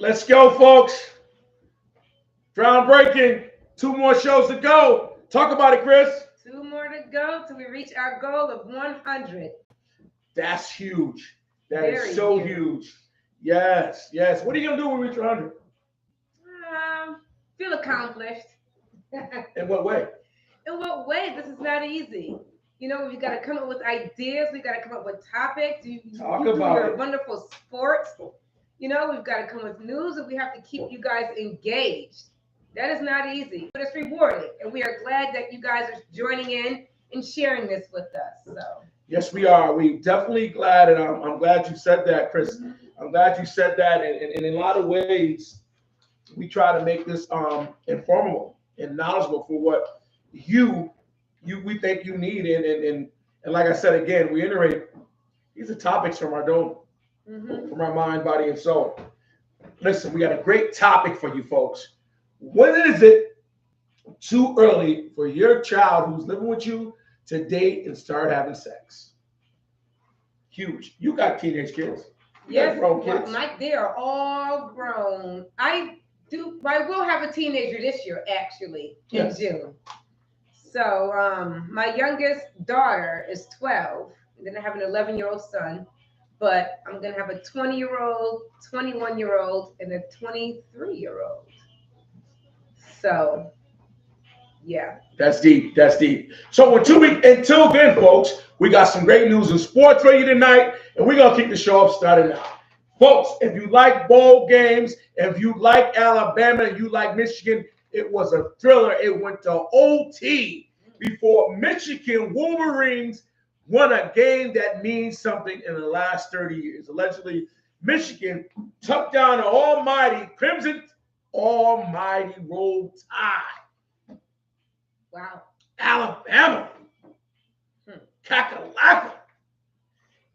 Let's go, folks. Groundbreaking. 2 more shows to go. Talk about it, Chris. Two more to go till we reach our goal of 100. That's huge. That is Very so huge. huge. Yes, yes. What are you gonna do when we reach 100? Feel accomplished. In what way? In what way? This is not easy. We got to come up with ideas. We got to come up with topics. Talk You do about your it. wonderful sports. We've got to come with news, and we have to keep you guys engaged. That is not easy, but it's rewarding, and we are glad that you guys are joining in and sharing this with us. So, Yes, we are. We definitely glad, and I'm glad you said that, Chris. I'm glad you said that, and in a lot of ways, we try to make this informative and knowledgeable for what you we think you need, and like I said again, we iterate. These are topics from our dome, hmm from our mind, body, and soul. Listen, we got a great topic for you folks. When is it too early for your child who's living with you to date and start having sex? Huge. You got teenage kids. You got yes, grown kids. they are all grown. I do. I will have a teenager this year, actually, in Yes. June. So my youngest daughter is 12, and then I have an 11-year-old son. But I'm gonna have a 20-year-old, 21-year-old, and a 23-year-old. So yeah. That's deep. That's deep. So in 2 weeks, until then, folks, we got some great news in sports for you tonight, and we're gonna keep the show up starting now. Folks, if you like bowl games, if you like Alabama, and you like Michigan, it was a thriller. It went to OT before Michigan Wolverines won a game that means something in the last 30 years. Allegedly, Michigan took down the almighty Crimson Almighty Roll Tide. Wow. Alabama. Hmm. Kakalaka.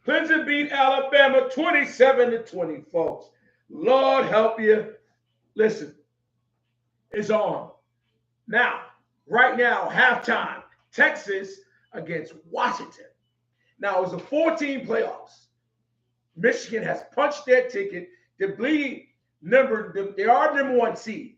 Clemson beat Alabama 27-20, folks. Lord help you. Listen, it's on. Now, right now, halftime, Texas against Washington. Now, it was a 14 playoffs. Michigan has punched their ticket. They are number one seed.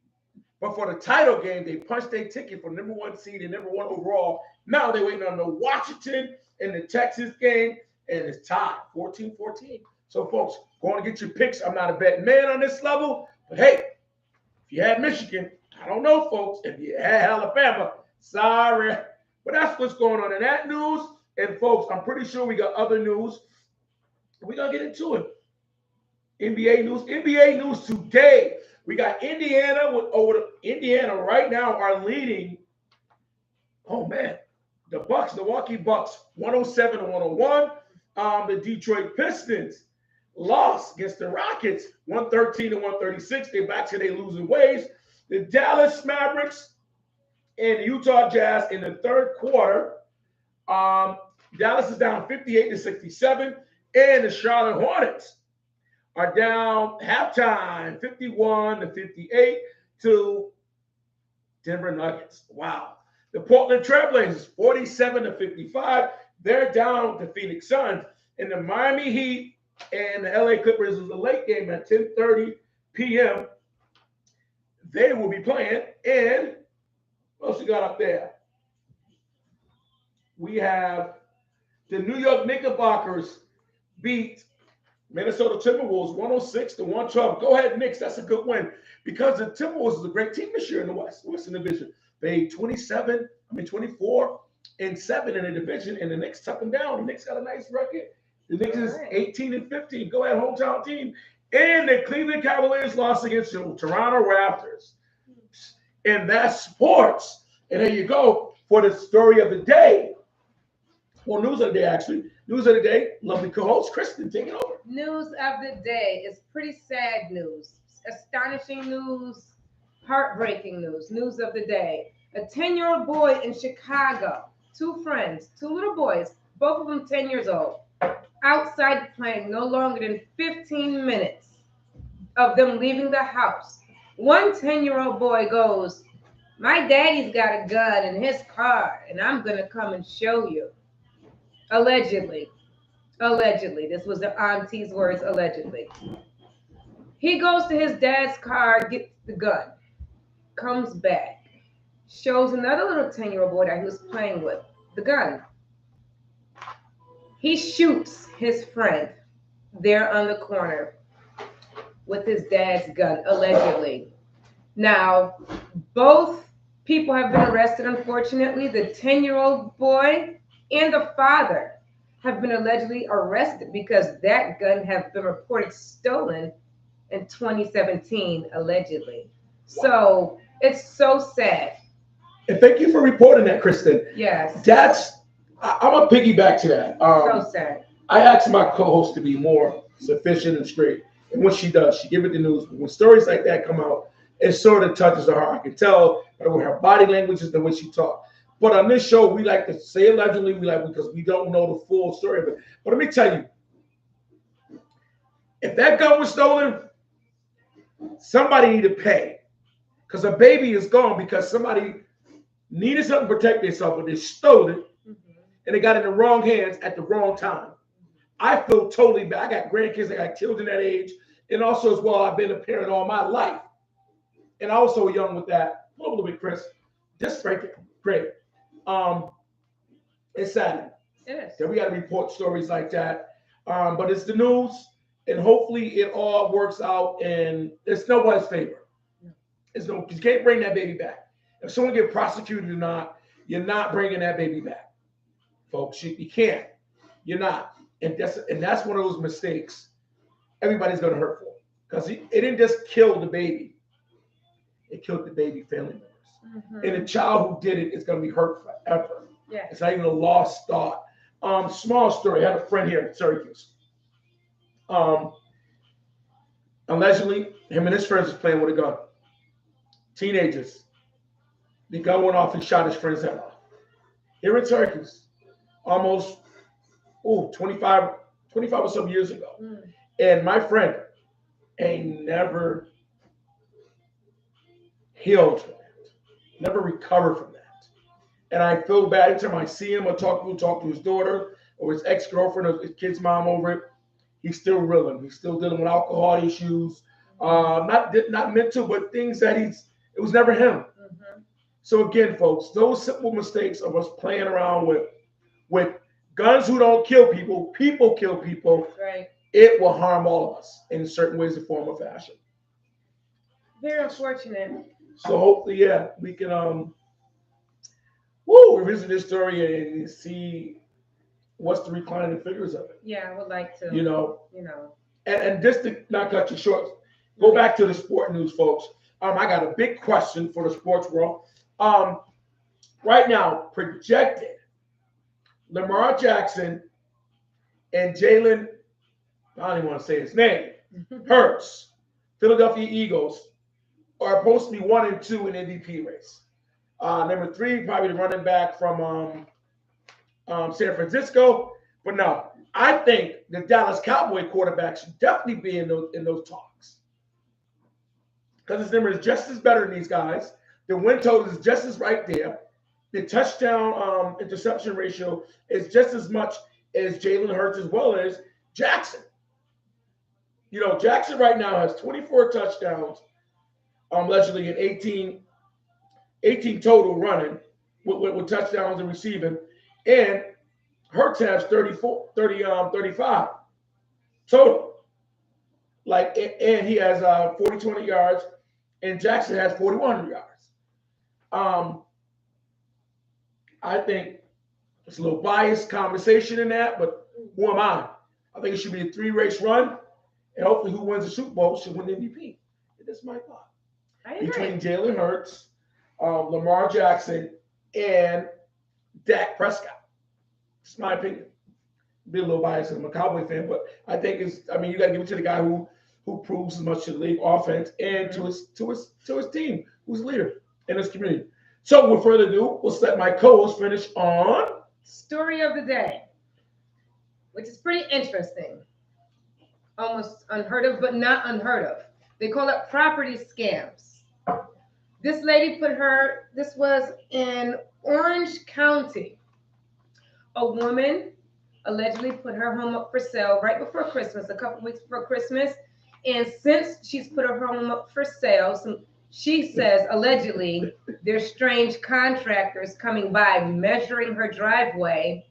But for the title game, they punched their ticket for number one seed and number one overall. Now they're waiting on the Washington and the Texas game, and it's tied 14-14. So, folks, go on and get your picks. I'm not a betting man on this level, but hey, if you had Michigan, I don't know, folks. If you had Alabama, sorry. But that's what's going on in that news. And, folks, I'm pretty sure we got other news. We're going to get into it. NBA news. NBA news today. We got Indiana Indiana right now are leading. Oh man, the Bucks, Milwaukee Bucks, 107 to 101. The Detroit Pistons lost against the Rockets, 113 to 136. They're back to their losing ways. The Dallas Mavericks and the Utah Jazz in the third quarter. Dallas is down 58 to 67, and the Charlotte Hornets are down halftime 51 to 58 to Denver Nuggets. Wow. The Portland Trailblazers 47 to 55. They're down to Phoenix Suns. And the Miami Heat and the LA Clippers is a late game at 10:30 p.m. They will be playing. And what else we got up there? We have the New York Knickerbockers beat Minnesota Timberwolves 106 to 112. Go ahead, Knicks. That's a good win because the Timberwolves is a great team this year in the Western Division. They 24 and 7 in the division, and the Knicks took them down. The Knicks got a nice record. The Knicks is 18 and 15. Go ahead, hometown team. And the Cleveland Cavaliers lost against the Toronto Raptors. And that's sports. And there you go for the story of the day. Well, news of the day, actually. News of the day, lovely co-host Kristen taking over. News of the day is pretty sad news, astonishing news, heartbreaking news. News of the day. A 10-year-old boy in Chicago, two friends, two little boys, both of them 10 years old, outside playing no longer than 15 minutes of them leaving the house. One 10-year-old boy goes, "My daddy's got a gun in his car, and I'm going to come and show you." Allegedly. Allegedly. This was the auntie's words, allegedly. He goes to his dad's car, gets the gun, comes back, shows another little 10-year-old boy that he was playing with the gun. He shoots his friend there on the corner with his dad's gun, allegedly. Now, both people have been arrested, unfortunately. The 10-year-old boy and the father have been allegedly arrested because that gun has been reported stolen in 2017, allegedly. So it's so sad. And thank you for reporting that, Kristen. Yes. I'm going to piggyback to that. So sad. I asked my co-host to be more sufficient and straight. And when she does, she give it the news. But when stories like that come out, it sort of touches her heart. I can tell by her body language is the way she talks. But on this show, we like to say allegedly, because we don't know the full story of it. But let me tell you, if that gun was stolen, somebody need to pay. Because a baby is gone because somebody needed something to protect themselves, but they stole it and they got it in the wrong hands at the wrong time. I feel totally bad. I got grandkids, I got children that age, and also as well, I've been a parent all my life. And also young with that. A little bit, Chris. Just right there. Great. It's sad. Yes. That we got to report stories like that. But it's the news, and hopefully it all works out, and it's nobody's favor. You can't bring that baby back. If someone get prosecuted or not, you're not bringing that baby back, folks. You can't. You're not. And that's one of those mistakes everybody's gonna hurt for, because it didn't just kill the baby; it killed the baby family members, and the child who did it is gonna be hurt forever. Yeah. It's not even a lost thought. Small story. I had a friend here in Syracuse. Allegedly, him and his friends was playing with a gun. Teenagers. The gun went off and shot his friend's head off. Here in Syracuse, almost 25 or some years ago. And my friend ain't never healed from that, never recovered from that. And I feel bad every time I see him or talk to his daughter or his ex-girlfriend or his kid's mom over it. He's still reeling. He's still dealing with alcohol issues. Not mental, but things that it was never him. So again, folks, those simple mistakes of us playing around with guns who don't kill people, people kill people. Right. It will harm all of us in certain ways, or form, or fashion. Very unfortunate. So hopefully, we can revisit this story and see what's the reclining figures of it. Yeah, I would like to. And just to not cut you short, go back to the sport news, folks. I got a big question for the sports world. Right now, projected Lamar Jackson and Jalen, I don't even want to say his name, Hurts, Philadelphia Eagles, are supposed to be 1 and 2 in MVP race. Number 3, probably the running back from San Francisco. But no, I think the Dallas Cowboy quarterback should definitely be in those talks, because his number is just as better than these guys. The win total is just as right there. The touchdown interception ratio is just as much as Jalen Hurts as well as Jackson. Jackson right now has 24 touchdowns, allegedly, and 18 total running with touchdowns and receiving. And Hurts has 35 total. And he has 4,200 yards, and Jackson has 4,100 yards. I think it's a little biased conversation in that, but who am I? I think it should be a 3-race run, and hopefully who wins the Super Bowl should win the MVP. That's my thought. I agree. Between Jalen Hurts, Lamar Jackson, and Dak Prescott. It's my opinion. Be a little biased, I'm a Cowboy fan, but I think you got to give it to the guy who proves as much to the league offense and to his team, who's a leader in his community. So, without further ado, we'll let my co-host finish on story of the day, which is pretty interesting. Almost unheard of, but not unheard of. They call it property scams. This lady this was in Orange County. A woman allegedly put her home up for sale right before Christmas, a couple weeks before Christmas, And since she's put her home up for sale, she says allegedly there's strange contractors coming by measuring her driveway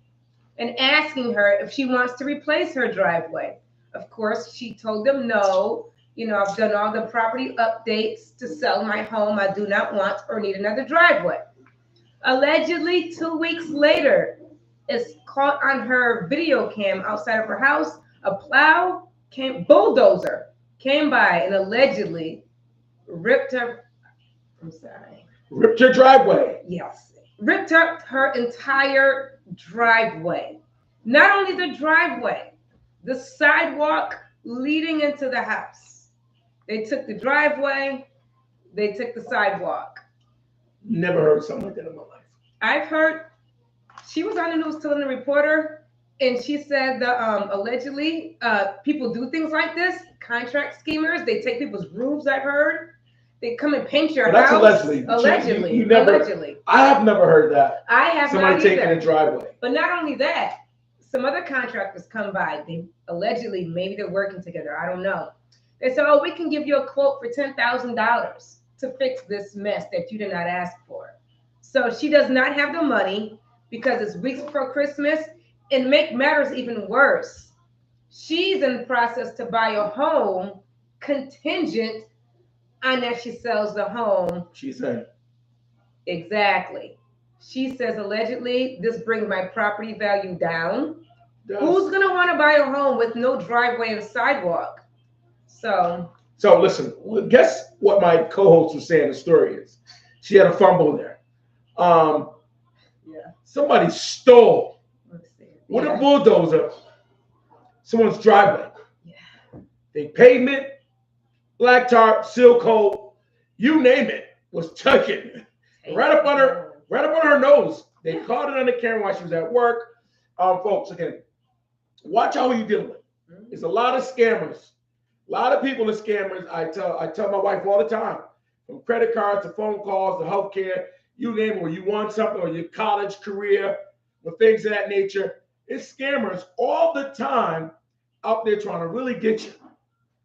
and asking her if she wants to replace her driveway. Of course, she told them no. I've done all the property updates to sell my home. I do not want or need another driveway. Allegedly, 2 weeks later, it's caught on her video cam outside of her house. A bulldozer came by and allegedly ripped her. I'm sorry. Ripped your driveway. Yes. Ripped up her entire driveway. Not only the driveway, the sidewalk leading into the house. They took the driveway, they took the sidewalk. Never heard something like that in my life. I've heard she was on the news telling the reporter, and she said that allegedly people do things like this. Contract schemers, they take people's roofs. I've heard they come and paint your Well, house. that's allegedly. Allegedly, You never, allegedly. I have never heard that. I have Somebody not taking either. a driveway. But not only that, some other contractors come by. They allegedly, maybe they're working together. I don't know. They said, "Oh, we can give you a quote for $10,000 to fix this mess that you did not ask for." So she does not have the money because it's weeks before Christmas. And make matters even worse, she's in the process to buy a home contingent on that she sells the home. She said. Exactly. She says allegedly this brings my property value down. Yes. Who's gonna want to buy a home with no driveway and sidewalk? So listen, guess what my co-host was saying the story is. She had a fumble there. Yeah. Somebody stole with Yeah. a bulldozer someone's driveway. Yeah. They pavement, black tarp, seal coat, you name it, was tucking right up on her nose. They caught it on the camera while she was at work. Folks, again, watch how you dealing with. It's a lot of scammers. A lot of people are scammers. I tell my wife all the time, from credit cards to phone calls to healthcare, you name it, where you want something or your college career or things of that nature. It's scammers all the time out there trying to really get you.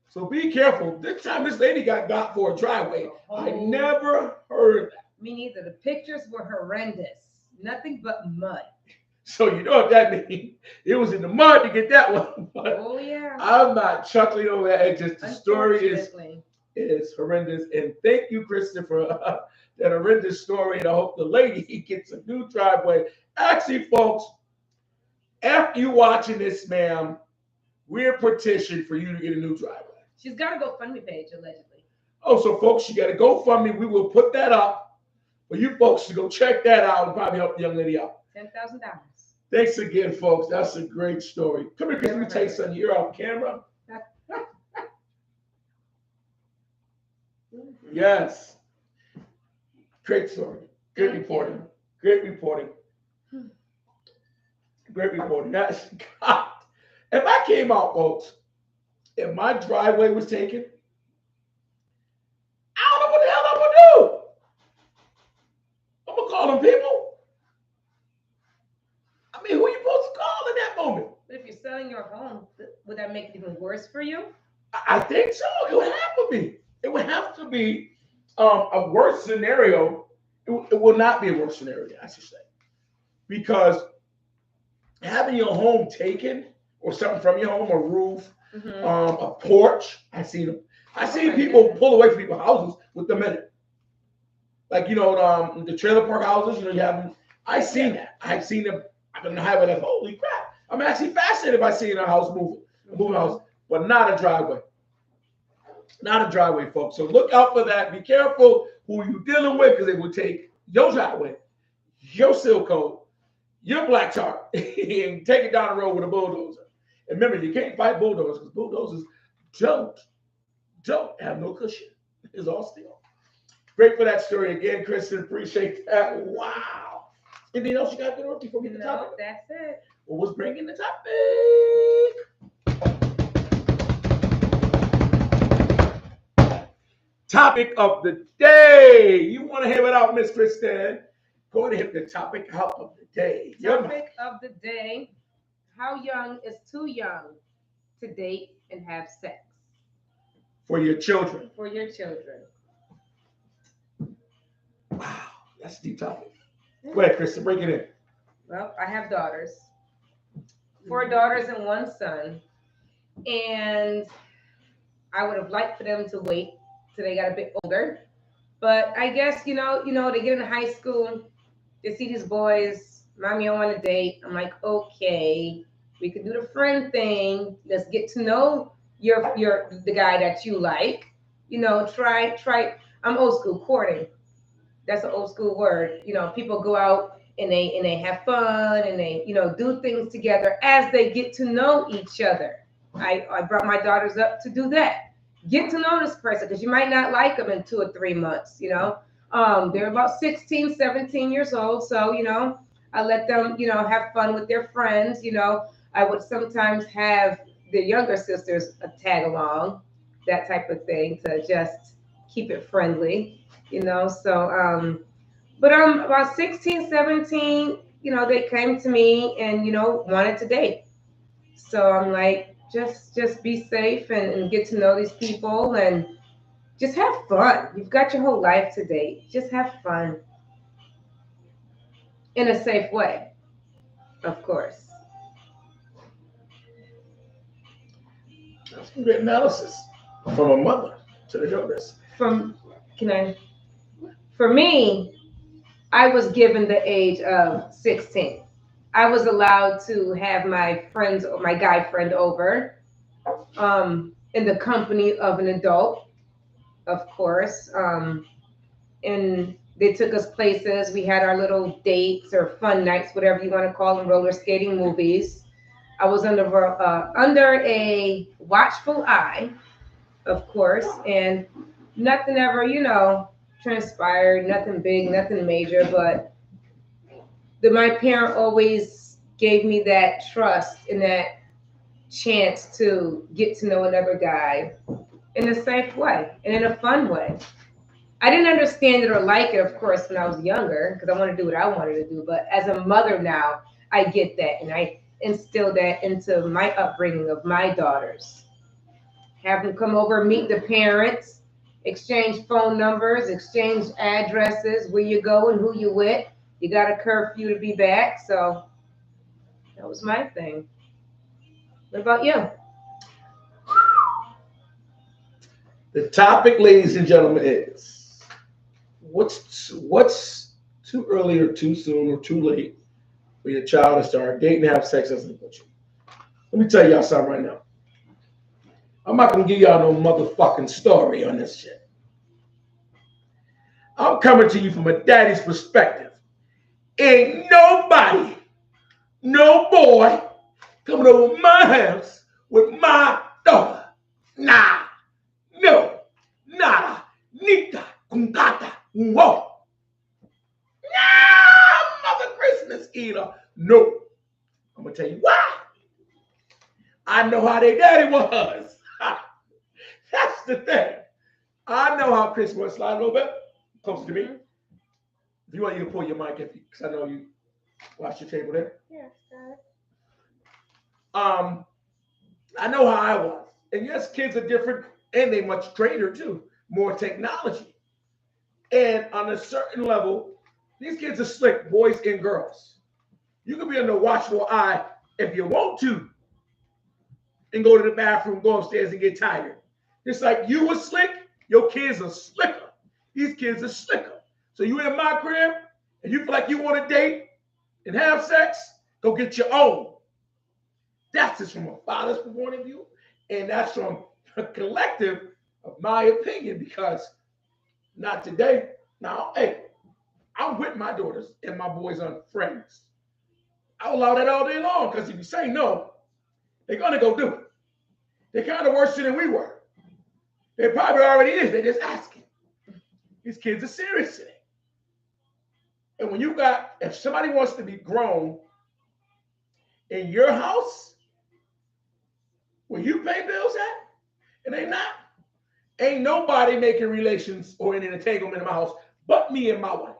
So be careful. This time this lady got for a driveway. I never heard of that. Me neither. The pictures were horrendous. Nothing but mud. So you know what that means. It was in the mud to get that one. But Oh yeah. I'm not chuckling over that. It's just the story Unfortunately. is horrendous. And thank you, Kristen, for that horrendous story. And I hope the lady gets a new driveway. Actually, folks, after you watching this, ma'am, we're petitioning for you to get a new driveway. She's got a GoFundMe page, allegedly. Oh, so folks, you got to GoFundMe. We will put that up for you folks to go check that out and probably help the young lady out. $10,000. Thanks again, folks. That's a great story. Come here, Chris. Let me tell you something. You're on camera. Yes. Great story. Great reporting. Great reporting. Great reporting. That's God. If I came out, folks, if my driveway was taken, I don't know what the hell I'm gonna do. I'm gonna call them people. I mean, who are you supposed to call in that moment? But if you're selling your home, would that make it even worse for you? I think so. It would have to be. It would have to be a worse scenario. It will not be a worse scenario, I should say, because having your home taken or something from your home, a roof, a porch. I seen people pull away from people's houses with them in it. Like, the trailer park houses, you have them. I've seen that. I've seen them. I don't know how, but holy crap. I'm actually fascinated by seeing a house moving house, but not a driveway. Not a driveway, folks. So look out for that. Be careful who you're dealing with, because they will take your driveway, your seal coat, your black tarp, and take it down the road with a bulldozer. And remember, you can't fight bulldozers, because bulldozers don't have no cushion. It's all steel. Great for that story again, Kristen. Appreciate that. Wow. Anything else you got to do before we get the topic? No, that's it. Well, what's bringing the topic? Topic of the day. You want to hear it out, Miss Kristen? Go ahead and hit the topic out of the day. Topic of the day: how young is too young to date and have sex? for your children. For your children. Wow, that's a deep topic. Go ahead, Krista, break it in. Well, I have daughters. 4 daughters and 1 son. And I would have liked for them to wait till they got a bit older. But I guess, they get into high school, they see these boys, mommy, I want a date. I'm like, okay, we can do the friend thing. Let's get to know the guy that you like. Try. I'm old school, courting. That's an old school word. People go out and they have fun and they, do things together as they get to know each other. I brought my daughters up to do that. Get to know this person because you might not like them in 2 or 3 months. They're about 16, 17 years old. So, I let them, have fun with their friends. I would sometimes have the younger sisters tag along, that type of thing to just keep it friendly. So, but about 16, 17, they came to me and, wanted to date. So I'm like, just be safe and get to know these people and just have fun. You've got your whole life to date. Just have fun in a safe way, of course. That's some good analysis from a mother to the daughters. For me, I was given the age of 16. I was allowed to have my friends or my guy friend over in the company of an adult, of course. And they took us places. We had our little dates or fun nights, whatever you want to call them, roller skating, movies. I was under a watchful eye, of course, and nothing ever, transpired, nothing big, nothing major, but my parent always gave me that trust and that chance to get to know another guy in a safe way and in a fun way. I didn't understand it or like it, of course, when I was younger, because I wanted to do what I wanted to do. But as a mother now, I get that, and I instill that into my upbringing of my daughters. Have them come over, meet the parents, exchange phone numbers, exchange addresses, where you go and who you with. You got a curfew to be back, so that was my thing. What about you? The topic, ladies and gentlemen, is what's too early or too soon or too late for your child to start dating and have sex as an adult? Let me tell y'all something right now. I'm not gonna give y'all no motherfucking story on this shit. I'm coming to you from a daddy's perspective. Ain't nobody, no boy, coming over my house with my daughter. Nah, no, nada, nita, kungata, whoa. Nah, Mother Christmas eater. No. I'm gonna tell you why. I know how their daddy was. That's the thing. I know how Chris was. Slide a little bit closer to me. If you want, you can pull your mic if because I know you watch your table there. Yeah, got it. I know how I was. And yes, kids are different and they much greater too. More technology. And on a certain level, these kids are slick, boys and girls. You can be under watchful eye if you want to and go to the bathroom, go upstairs and get tired. Just like you were slick, your kids are slicker. These kids are slicker. So you in my crib and you feel like you want to date and have sex, go get your own. That's just from a father's point of view. And that's from a collective of my opinion because not today. Now, hey, I'm with my daughters and my boys on friends. I'll allow that all day long because if you say no, they're going to go do it. They're kind of worse than we were. They probably already is. They're just asking. These kids are serious today. And when you got, if somebody wants to be grown in your house, where you pay bills at, and they not, ain't nobody making relations or any entanglement in my house but me and my wife.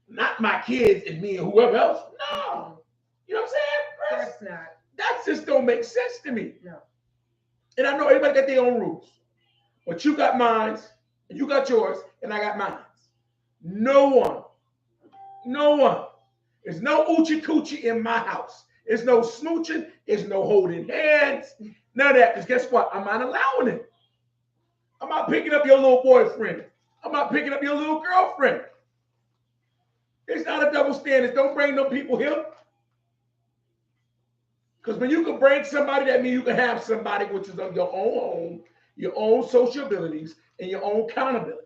Not my kids and me and whoever else. No. You know what I'm saying? Of course not. That just don't make sense to me. No. And I know everybody got their own rules. But you got mine, and you got yours, and I got mine. No one, no one. There's no oochie coochie in my house. There's no smooching. There's no holding hands. None of that. Because guess what? I'm not allowing it. I'm not picking up your little boyfriend. I'm not picking up your little girlfriend. It's not a double standard. Don't bring no people here. Because when you can bring somebody, that means you can have somebody which is of your own home, your own social abilities, and your own accountability.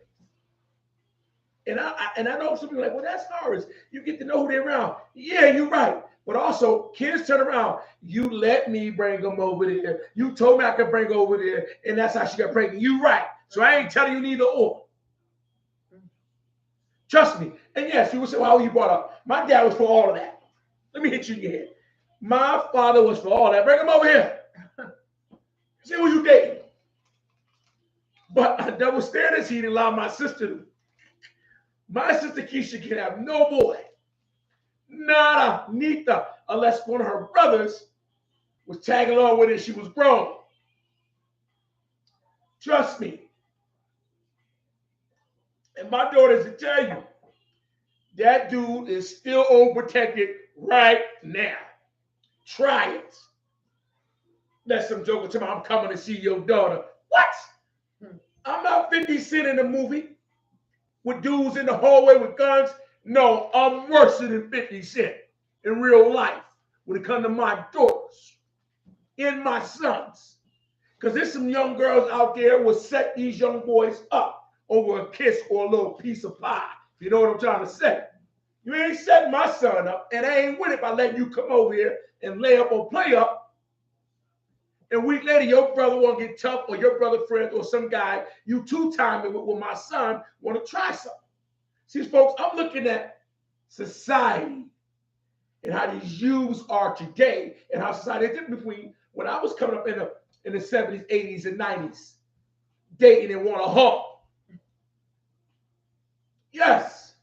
And I know some people are like, well, that's Horace. You get to know who they're around. Yeah, you're right. But also, kids turn around. You let me bring them over there. You told me I could bring over there, and that's how she got pregnant. You right. So I ain't telling you neither or. Trust me. And yes, you would say, well, how you brought up? My dad was for all of that. Let me hit you in your head. My father was for all that. Bring him over here. See who you dating. But a double standards he didn't allow my sister to. My sister Keisha can have no boy. Nada, neither, unless one of her brothers was tagging along with it. She was grown. Trust me. And my daughters will tell you, that dude is still overprotected right now. Try it. Let some joker tell me I'm coming to see your daughter. What? I'm not 50 Cent in a movie with dudes in the hallway with guns. No, I'm worse than 50 Cent in real life when it comes to my daughters and my sons. Because there's some young girls out there who will set these young boys up over a kiss or a little piece of pie. You know what I'm trying to say? You ain't setting my son up, and I ain't with it by letting you come over here and lay up or play up. And a week later, your brother won't get tough, or your brother friend, or some guy you two-timing with my son want to try something. See, folks, I'm looking at society and how these youths are today, and how society is different between when I was coming up in the 70s, 80s, and 90s, dating and want to hump. Yes,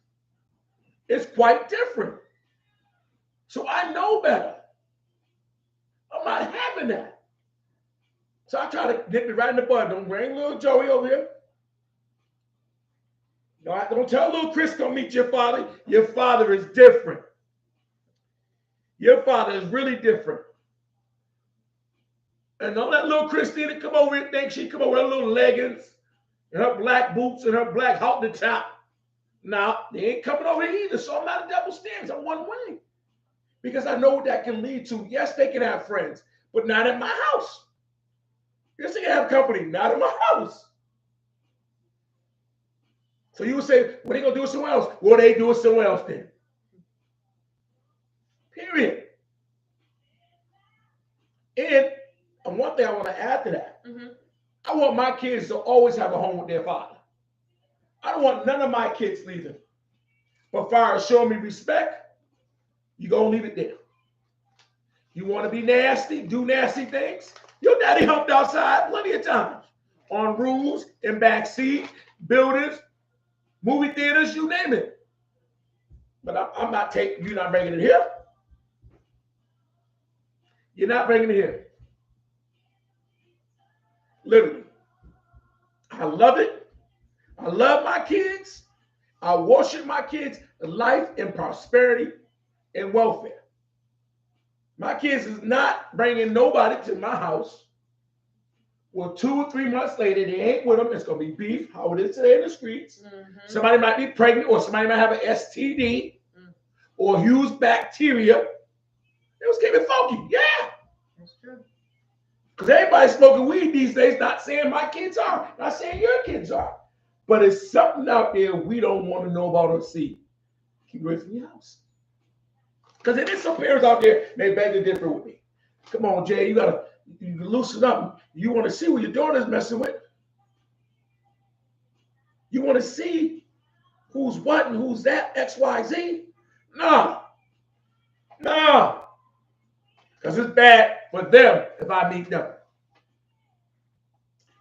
it's quite different. So I know better. I'm not having that. So I try to nip it right in the bud. Don't bring little Joey over here. No, don't tell little Chris go meet your father. Your father is different. Your father is really different. And don't let little Christina come over and think she come over with her little leggings and her black boots and her black halter top. No, they ain't coming over here either. So I'm not a double standard. I'm one way. Because I know what that can lead to. Yes, they can have friends, but not in my house. Yes, they can have company, not in my house. So you would say, well, they going to do it somewhere else. Well, they do it somewhere else then. Period. And one thing I want to add to that, I want my kids to always have a home with their father. I don't want none of my kids leaving. But as far as showing me respect, you're going to leave it there. You want to be nasty, do nasty things? Your daddy humped outside plenty of times. On roofs, in back seat, buildings, movie theaters, you name it. But I'm not taking, you're not bringing it here. You're not bringing it here. Literally. I love it. I love my kids. I worship my kids' life and prosperity and welfare. My kids is not bringing nobody to my house. Well, 2 or 3 months later, they ain't with them. It's going to be beef, how it is today in the streets. Somebody might be pregnant, or somebody might have an STD or huge bacteria. It was keeping funky. Yeah. That's true. Because everybody's smoking weed these days, not saying my kids are, not saying your kids are. But it's something out there we don't want to know about or see. Keep away from your house. Because there is some parents out there, they beg to differ with me. Come on, Jay, you loosen up. You want to see what your daughter's messing with. You want to see who's what and who's that, X, Y, Z? No. No. Because it's bad for them if I meet them.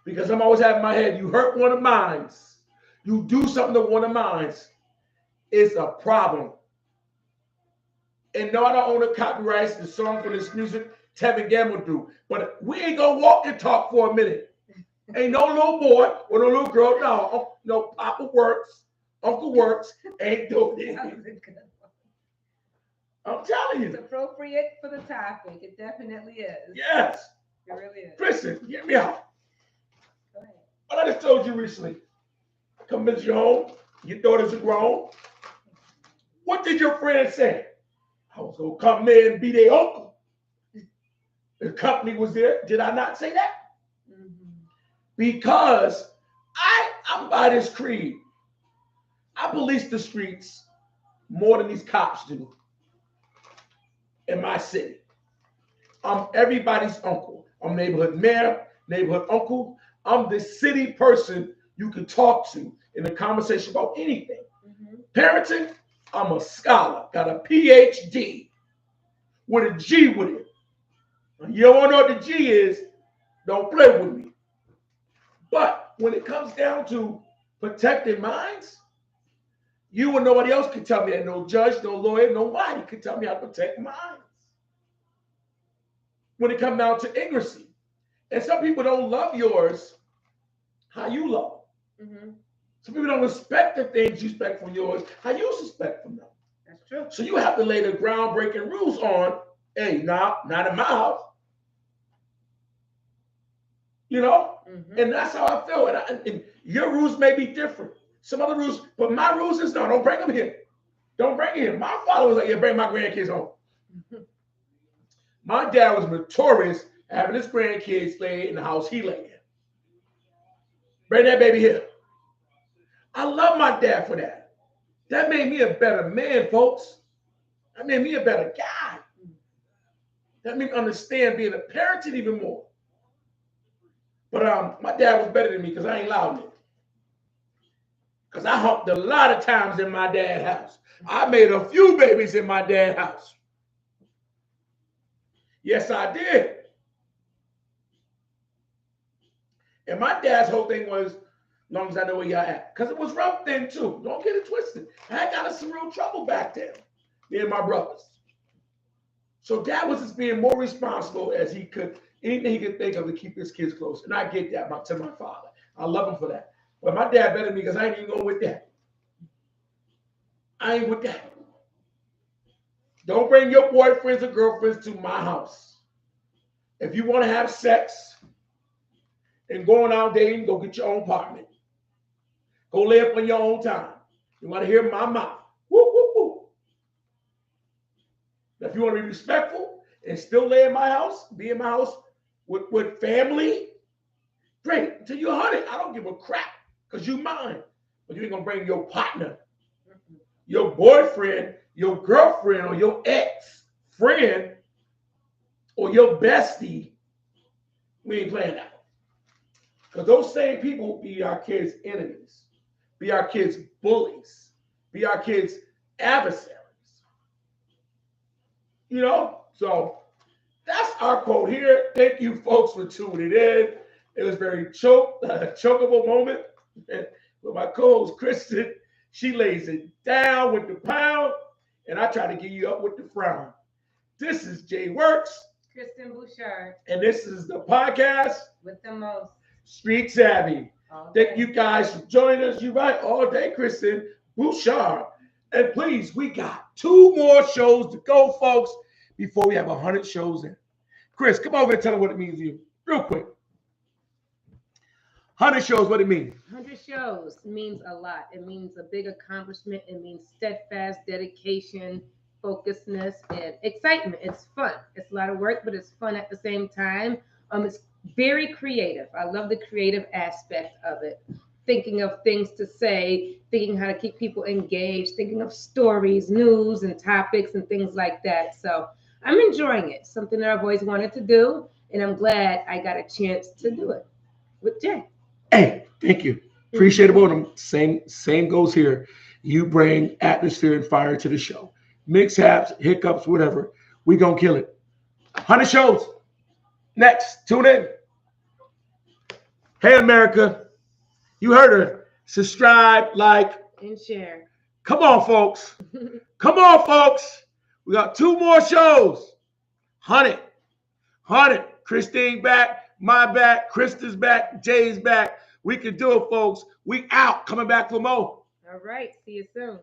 Because I'm always having in my head, you hurt one of mine. You do something to one of mine. It's a problem. And no, I don't own the copyrights, the song for this music, Tevin Gamble do. But we ain't going to walk and talk for a minute. Ain't no little boy or no little girl. No, Papa works, Uncle works, ain't doing That was it. a good one. I'm telling It's you. appropriate for the topic. It definitely is. Yes. It really is. Listen, get me out. Go ahead. What I just told you recently. Come visit your home. Your daughters are grown. What did your friend say? I was gonna come there and be their uncle. The company was there. Did I not say that? Mhm. Because I'm by this creed. I police the streets more than these cops do in my city. I'm everybody's uncle. I'm neighborhood mayor, neighborhood uncle. I'm the city person you can talk to in a conversation about anything. Mhm. Parenting, I'm a scholar, got a PhD with a G with it. You don't want to know what the G is, don't play with me. But when it comes down to protecting minds, you and nobody else can tell me that. No judge, no lawyer, nobody can tell me how to protect minds. When it comes down to ignorancy. And some people don't love yours how you love them. Mhm. Some people don't respect the things you expect from yours, how you suspect from them. That's true. So you have to lay the groundbreaking rules on, hey, nah, not in my house. You know? Mhm. And that's how I feel. And your rules may be different. Some other rules, but my rules is no, don't bring them here. Don't bring it here. My father was like, yeah, bring my grandkids home. Mhm. My dad was notorious having his grandkids lay in the house he lay in. Bring that baby here. I love my dad for that. That made me a better man, folks. That made me a better guy. That made me understand being a parent even more. But my dad was better than me because I ain't loud nigga. Because I humped a lot of times in my dad's house. I made a few babies in my dad's house. Yes, I did. And my dad's whole thing was, as long as I know where y'all at. Because it was rough then too. Don't get it twisted. I got us some real trouble back then, me and my brothers. So dad was just being more responsible as he could, anything he could think of to keep his kids close. And I get that to my father. I love him for that. But my dad better than me because I ain't even going with that. I ain't with that. Don't bring your boyfriends or girlfriends to my house. If you want to have sex and going out dating, go get your own apartment. Go live on your own time. You want to hear my mouth? Woo, woo, woo. If you want to be respectful and still lay in my house, be in my house with family, great. Until you're 100, I don't give a crap because you mine. But you ain't going to bring your partner, your boyfriend, your girlfriend, or your ex-friend, or your bestie. We ain't playing that. Because those same people be our kids' enemies, be our kids' bullies, be our kids' adversaries. You know? So that's our quote here. Thank you, folks, for tuning in. It was very chokeable moment with my co-host, Kristen. She lays it down with the pound, and I try to get you up with the frown. This is Jay Works. Kristen Bouchard. And this is the podcast with the most Street Savvy. Thank you guys for joining us. You right all day, Kristen Bouchard. And please, we got 2 more shows to go, folks, before we have 100 shows in. Chris, come over and tell them what it means to you, real quick. 100 shows, what it means? 100 shows means a lot. It means a big accomplishment. It means steadfast dedication, focusedness, and excitement. It's fun. It's a lot of work, but it's fun at the same time. It's very creative. I love the creative aspect of it. Thinking of things to say, thinking how to keep people engaged, thinking of stories, news, and topics, and things like that. So I'm enjoying it. Something that I've always wanted to do, and I'm glad I got a chance to do it with Jay. Hey, thank you. Appreciate it, Bonham. Same goes here. You bring atmosphere and fire to the show. Mix-haps, hiccups, whatever. We gonna kill it. 100 shows. Next, tune in. Hey, America. You heard her. Subscribe, like, and share. Come on, folks. Come on, folks. We got 2 more shows. 100. Christine back. My back. Krista's back. Jay's back. We can do it, folks. We out. Coming back for more. All right. See you soon.